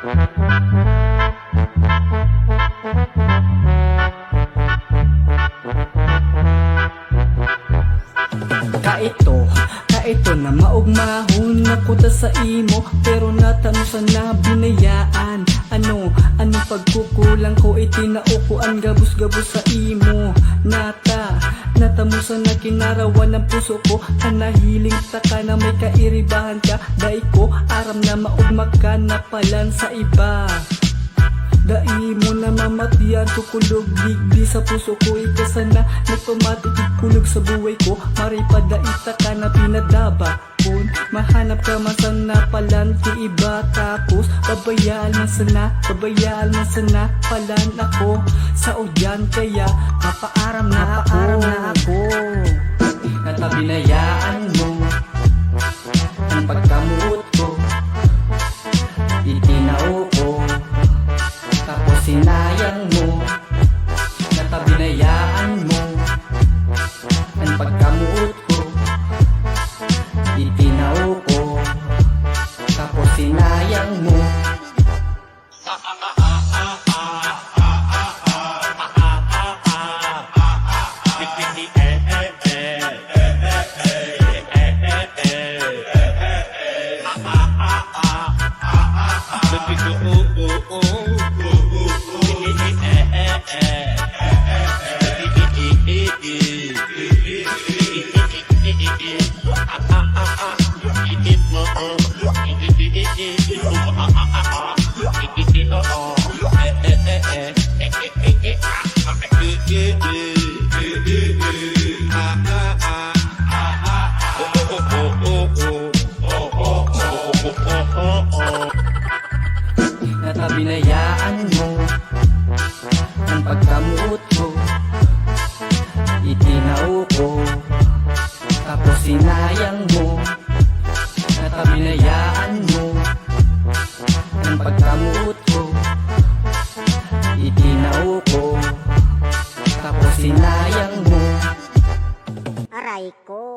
Kaito na maugmahon ako ta sa imo, pero natanusan na binayaan. Anong pagkukulang ko, itinaukuan gabus-gabus sa imo. Natamusan na kinarawan ng puso ko, kanahiling ta ka na may kairibahan ka. Dai ko aram na maugma ka na palan sa iba. Dai mo na mamatiyan, tukulog digdi sa puso ko. Ikasana nagpamatitig kulog sa buhay ko. Maripadaita ka na pinadaba kun mahanap ka man sana palan ti iba. Tapos babayaan man sana palan ako sa udyan. Kaya mapaaram na ako. Natabinayaan mo ang pagkamuot ko, itinao ko, tapos sinayang mo. Natabinayaan mo ang pagkamuot ko, itinao ko, tapos sinayang mo. Natabinayaan mo ang pagkamuot ko, itinao ko, tapos sinayang mo. Natabinayaan mo ang pagkamuot ko, itinao ko, tapos sinayang mo. Aray ko.